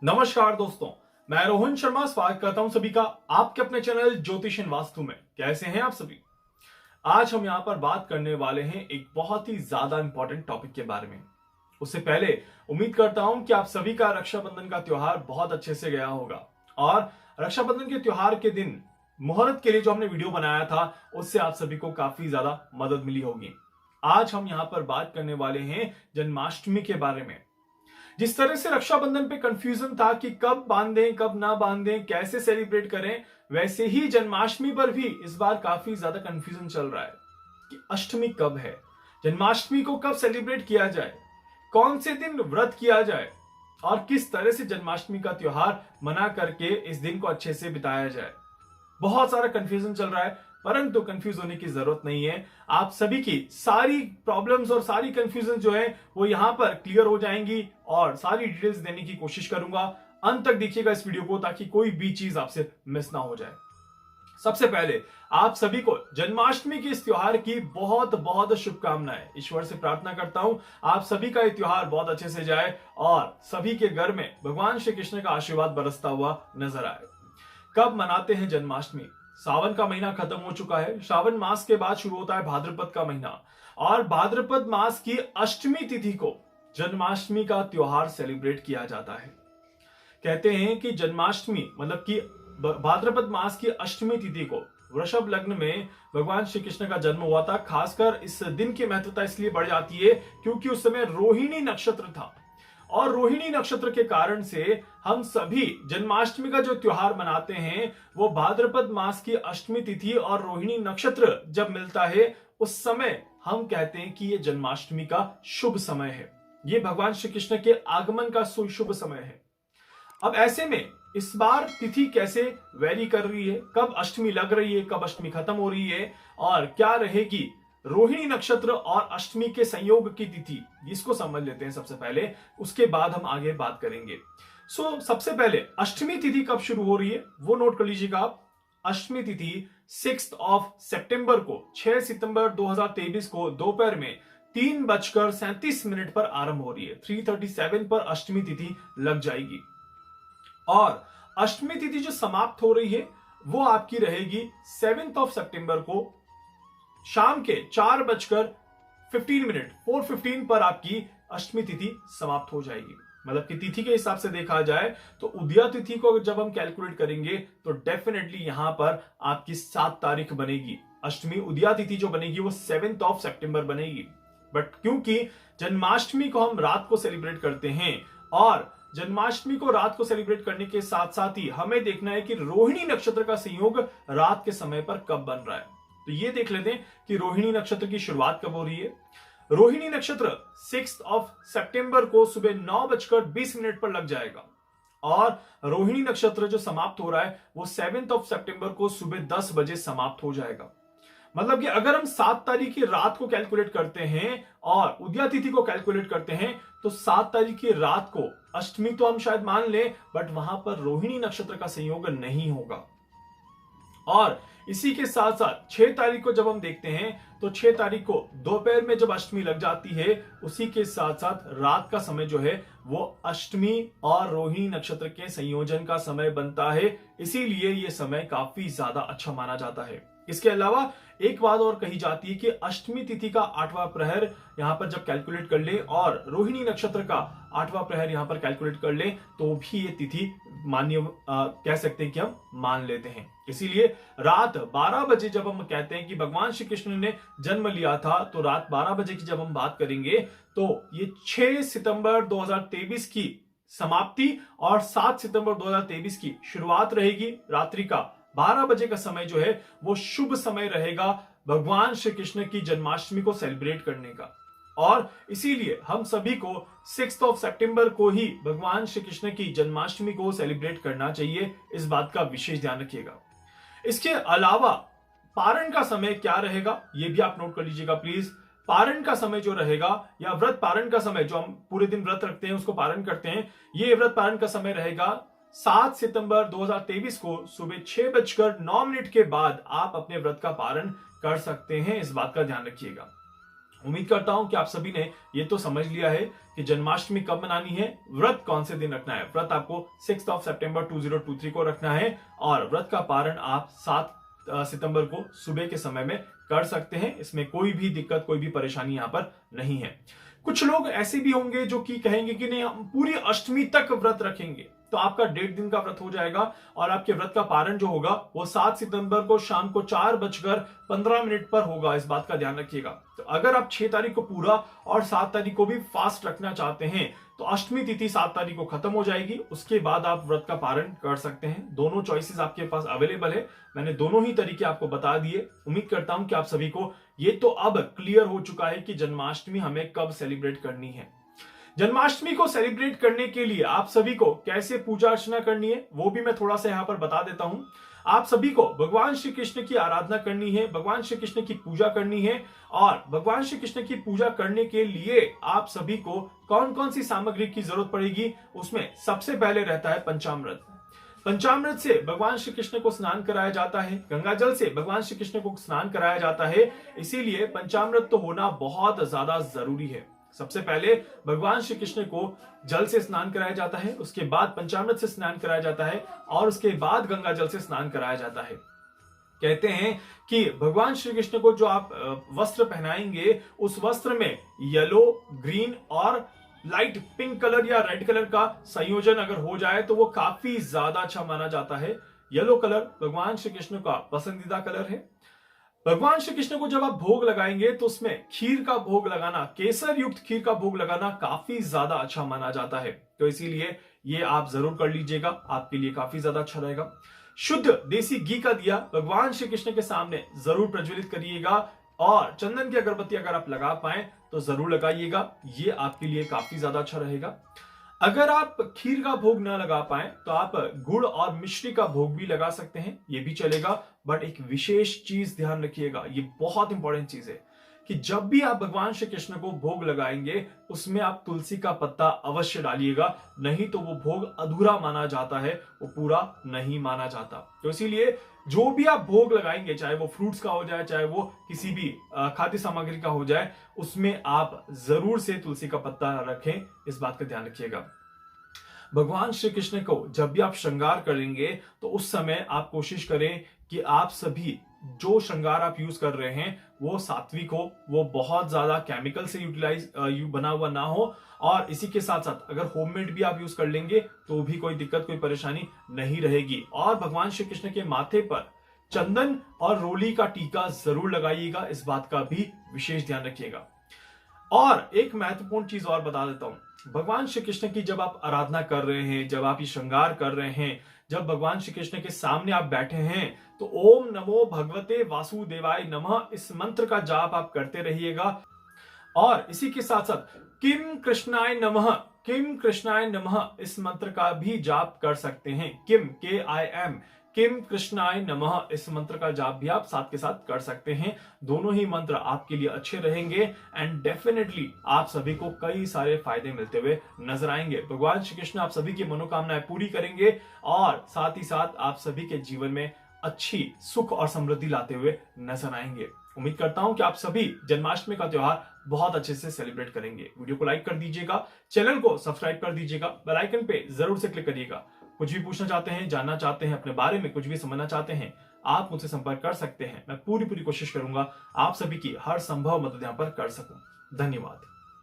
नमस्कार दोस्तों, मैं रोहन शर्मा स्वागत करता हूं सभी का आपके अपने चैनल ज्योतिष एंड वास्तु में। कैसे हैं आप सभी। आज हम यहां पर बात करने वाले हैं एक बहुत ही ज्यादा इंपॉर्टेंट टॉपिक के बारे में। उससे पहले उम्मीद करता हूं कि आप सभी का रक्षाबंधन का त्योहार बहुत अच्छे से गया होगा और रक्षाबंधन के त्योहार के दिन मुहूर्त के लिए जो हमने वीडियो बनाया था उससे आप सभी को काफी ज्यादा मदद मिली होगी। आज हम यहां पर बात करने वाले हैं जन्माष्टमी के बारे में। जिस तरह से रक्षाबंधन पे कंफ्यूजन था कि कब बांधें कब ना बांधें, कैसे सेलिब्रेट करें, वैसे ही जन्माष्टमी पर भी इस बार काफी ज्यादा कंफ्यूजन चल रहा है कि अष्टमी कब है, जन्माष्टमी को कब सेलिब्रेट किया जाए, कौन से दिन व्रत किया जाए और किस तरह से जन्माष्टमी का त्योहार मना करके इस दिन को अच्छे से बिताया जाए। बहुत सारा कंफ्यूजन चल रहा है, परंतु कंफ्यूज होने की जरूरत नहीं है। आप सभी की सारी प्रॉब्लम्स और सारी कंफ्यूजन जो है वो यहां पर क्लियर हो जाएंगी और सारी डिटेल्स देने की कोशिश करूंगा। अंत तक देखिएगा इस वीडियो को ताकि कोई भी चीज आपसे मिस ना हो जाए। सबसे पहले आप सभी को जन्माष्टमी के इस त्योहार की बहुत बहुत शुभकामनाएं। ईश्वर से प्रार्थना करता हूं आप सभी का ये त्योहार बहुत अच्छे से जाए और सभी के घर में भगवान श्री कृष्ण का आशीर्वाद बरसता हुआ नजर आए। कब मनाते हैं जन्माष्टमी। सावन का महीना खत्म हो चुका है। श्रावण मास के बाद शुरू होता है भाद्रपद का महीना और भाद्रपद मास की अष्टमी तिथि को जन्माष्टमी का त्योहार सेलिब्रेट किया जाता है। कहते हैं कि जन्माष्टमी मतलब कि भाद्रपद मास की अष्टमी तिथि को वृषभ लग्न में भगवान श्री कृष्ण का जन्म हुआ था। खासकर इस दिन की महत्वता इसलिए बढ़ जाती है क्योंकि उस समय रोहिणी नक्षत्र था और रोहिणी नक्षत्र के कारण से हम सभी जन्माष्टमी का जो त्योहार मनाते हैं वो भाद्रपद मास की अष्टमी तिथि और रोहिणी नक्षत्र जब मिलता है उस समय हम कहते हैं कि ये जन्माष्टमी का शुभ समय है, ये भगवान श्री कृष्ण के आगमन का शुभ समय है। अब ऐसे में इस बार तिथि कैसे वेरी कर रही है, कब अष्टमी लग रही है, कब अष्टमी खत्म हो रही है और क्या रहेगी रोहिणी नक्षत्र और अष्टमी के संयोग की तिथि, इसको समझ लेते हैं सबसे पहले, उसके बाद हम आगे बात करेंगे। सबसे पहले अष्टमी तिथि कब शुरू हो रही है वो नोट कर लीजिएगा आप। अष्टमी तिथि 6 सितंबर को 6 सितंबर 2023 को दोपहर में 3:37 पर आरंभ हो रही है। 3:37 पर अष्टमी तिथि लग जाएगी और अष्टमी तिथि जो समाप्त हो रही है वो आपकी रहेगी 7 सितंबर को शाम के 4:15 4:15 पर आपकी अष्टमी तिथि समाप्त हो जाएगी। मतलब कि तिथि के हिसाब से देखा जाए तो उदया तिथि को जब हम कैलकुलेट करेंगे तो डेफिनेटली यहां पर आपकी 7 तारीख बनेगी। अष्टमी उदया तिथि जो बनेगी वो 7 सितंबर बनेगी। बट क्योंकि जन्माष्टमी को हम रात को सेलिब्रेट करते हैं और जन्माष्टमी को रात को सेलिब्रेट करने के साथ साथ ही हमें देखना है कि रोहिणी नक्षत्र का संयोग रात के समय पर कब बन रहा है। तो ये देख लेते हैं कि रोहिणी नक्षत्र की शुरुआत कब हो रही है। रोहिणी नक्षत्र 6 सितंबर को सुबह 9:20 पर लग जाएगा और रोहिणी नक्षत्र जो समाप्त हो रहा है वो 7 सितंबर को सुबह 10 बजे समाप्त हो जाएगा। मतलब कि अगर हम 7 तारीख की रात को कैलकुलेट करते हैं और उदया तिथि को कैलकुलेट करते हैं तो 7 तारीख की रात को अष्टमी तो हम शायद मान लें बट वहां पर रोहिणी नक्षत्र का संयोग नहीं होगा। और इसी के साथ साथ 6 तारीख को जब हम देखते हैं तो 6 तारीख को दोपहर में जब अष्टमी लग जाती है उसी के साथ साथ रात का समय जो है वो अष्टमी और रोहिणी नक्षत्र के संयोजन का समय बनता है। इसीलिए ये समय काफी ज्यादा अच्छा माना जाता है। इसके अलावा एक बात और कही जाती है कि अष्टमी तिथि का 8वां प्रहर यहां पर जब कैलकुलेट कर ले और रोहिणी नक्षत्र का 8वां प्रहर यहां पर कैलकुलेट कर ले तो भी ये तिथि मान्य कह सकते हैं कि हम मान लेते हैं। इसीलिए रात 12 बजे जब हम कहते हैं कि भगवान श्री कृष्ण ने जन्म लिया था तो रात 12 बजे की जब हम बात करेंगे तो ये 6 सितंबर 2023 की समाप्ति और 7 सितंबर 2023 की शुरुआत रहेगी। रात्रि का 12 बजे का समय जो है वो शुभ समय रहेगा भगवान श्री कृष्ण की जन्माष्टमी को सेलिब्रेट करने का और इसीलिए हम सभी को 6 सितंबर को ही भगवान श्री कृष्ण की जन्माष्टमी को सेलिब्रेट करना चाहिए। इस बात का विशेष ध्यान रखिएगा। इसके अलावा पारण का समय क्या रहेगा ये भी आप नोट कर लीजिएगा प्लीज। पारण का समय जो रहेगा या व्रत पारण का समय जो हम पूरे दिन व्रत रखते हैं उसको पारण करते हैं, ये व्रत पारण का समय रहेगा 7 सितंबर 2023 को सुबह 6:09 के बाद आप अपने व्रत का पारण कर सकते हैं। इस बात का ध्यान रखिएगा। उम्मीद करता हूं कि आप सभी ने ये तो समझ लिया है कि जन्माष्टमी कब मनानी है, व्रत कौन से दिन रखना है। व्रत आपको 6 सितंबर 2023 को रखना है और व्रत का पारण आप 7 सितंबर को सुबह के समय में कर सकते हैं। इसमें कोई भी दिक्कत, कोई भी परेशानी यहां पर नहीं है। कुछ लोग ऐसे भी होंगे जो कि कहेंगे कि नहीं, हम पूरी अष्टमी तक व्रत रखेंगे, तो आपका 1.5 दिन का व्रत हो जाएगा और आपके व्रत का पारण जो होगा वो 7 सितंबर को शाम को 4:15 पर होगा। इस बात का ध्यान रखिएगा। तो अगर आप 6 तारीख को पूरा और 7 तारीख को भी फास्ट रखना चाहते हैं तो अष्टमी तिथि 7 तारीख को खत्म हो जाएगी, उसके बाद आप व्रत का पारण कर सकते हैं। दोनों चॉइसेस आपके पास अवेलेबल है। मैंने दोनों ही तरीके आपको बता दिए। उम्मीद करता हूं कि आप सभी को ये तो अब क्लियर हो चुका है कि जन्माष्टमी हमें कब सेलिब्रेट करनी है। जन्माष्टमी को सेलिब्रेट करने के लिए आप सभी को कैसे पूजा अर्चना करनी है वो भी मैं थोड़ा सा यहां पर बता देता हूं। आप सभी को भगवान श्री कृष्ण की आराधना करनी है, भगवान श्री कृष्ण की पूजा करनी है और भगवान श्री कृष्ण की पूजा करने के लिए आप सभी को कौन कौन सी सामग्री की जरूरत पड़ेगी, उसमें सबसे पहले रहता है पंचामृत। पंचामृत से भगवान श्री कृष्ण को स्नान कराया जाता है, गंगा जल से भगवान श्री कृष्ण को स्नान कराया जाता है, इसीलिए पंचामृत तो होना बहुत ज्यादा जरूरी है। सबसे पहले भगवान श्री कृष्ण को जल से स्नान कराया जाता है, उसके बाद पंचामृत से स्नान कराया जाता है और उसके बाद गंगा जल से स्नान कराया जाता है। कहते हैं कि भगवान श्री कृष्ण को जो आप वस्त्र पहनाएंगे उस वस्त्र में येलो, ग्रीन और लाइट पिंक कलर या रेड कलर का संयोजन अगर हो जाए तो वो काफी ज्यादा अच्छा माना जाता है। येलो कलर भगवान श्री कृष्ण का पसंदीदा कलर है। भगवान श्री कृष्ण को जब आप भोग लगाएंगे तो उसमें खीर का भोग लगाना, केसर युक्त खीर का भोग लगाना काफी ज्यादा अच्छा माना जाता है। तो इसीलिए ये आप जरूर कर लीजिएगा, आपके लिए काफी ज्यादा अच्छा रहेगा। शुद्ध देसी घी का दिया भगवान श्री कृष्ण के सामने जरूर प्रज्वलित करिएगा और चंदन की अगरबत्ती अगर आप लगा पाए तो जरूर लगाइएगा, ये आपके लिए काफी ज्यादा अच्छा रहेगा। अगर आप खीर का भोग न लगा पाए तो आप गुड़ और मिश्री का भोग भी लगा सकते हैं, ये भी चलेगा। बट एक विशेष चीज ध्यान रखिएगा, ये बहुत इंपॉर्टेंट चीज है कि जब भी आप भगवान श्री कृष्ण को भोग लगाएंगे उसमें आप तुलसी का पत्ता अवश्य डालिएगा, नहीं तो वो भोग अधूरा माना जाता है, वो पूरा नहीं माना जाता। तो इसीलिए जो भी आप भोग लगाएंगे, चाहे वो फ्रूट्स का हो जाए, चाहे वो किसी भी खाद्य सामग्री का हो जाए, उसमें आप जरूर से तुलसी का पत्ता रखें, इस बात का ध्यान रखिएगा। भगवान श्री कृष्ण को जब भी आप श्रृंगार करेंगे तो उस समय आप कोशिश करें कि आप सभी जो श्रृंगार आप यूज कर रहे हैं वो सात्विक हो, वो बहुत ज्यादा केमिकल से बना हुआ ना हो और इसी के साथ साथ अगर होममेड भी आप यूज कर लेंगे तो भी कोई दिक्कत, कोई परेशानी नहीं रहेगी। और भगवान श्री कृष्ण के माथे पर चंदन और रोली का टीका जरूर लगाइएगा, इस बात का भी विशेष ध्यान रखिएगा। और एक महत्वपूर्ण चीज और बता देता हूं, भगवान श्री कृष्ण की जब आप आराधना कर रहे हैं, जब आप ये श्रृंगार कर रहे हैं, जब भगवान श्री कृष्ण के सामने आप बैठे हैं तो ओम नमो भगवते वासुदेवाय नमः इस मंत्र का जाप आप करते रहिएगा। और इसी के साथ साथ किम कृष्णाय नमः, किम कृष्णाय नमः इस मंत्र का भी जाप कर सकते हैं। किम KIM, किम कृष्णाय नमः इस मंत्र का जाप भी आप साथ के साथ कर सकते हैं। दोनों ही मंत्र आपके लिए अच्छे रहेंगे एंड डेफिनेटली आप सभी को कई सारे फायदे मिलते हुए नजर आएंगे। भगवान श्री कृष्ण आप सभी की मनोकामनाएं पूरी करेंगे और साथ ही साथ आप सभी के जीवन में अच्छी सुख और समृद्धि लाते हुए नजर आएंगे। उम्मीद करता हूं कि आप सभी जन्माष्टमी का त्योहार बहुत अच्छे से सेलिब्रेट करेंगे। वीडियो को लाइक कर दीजिएगा, चैनल को सब्सक्राइब कर दीजिएगा, बेल आइकन पे जरूर से क्लिक करिएगा। कुछ भी पूछना चाहते हैं, जानना चाहते हैं, अपने बारे में कुछ भी समझना चाहते हैं, आप मुझसे संपर्क कर सकते हैं। मैं पूरी कोशिश करूंगा आप सभी की हर संभव मदद यहां पर कर सकूं। धन्यवाद।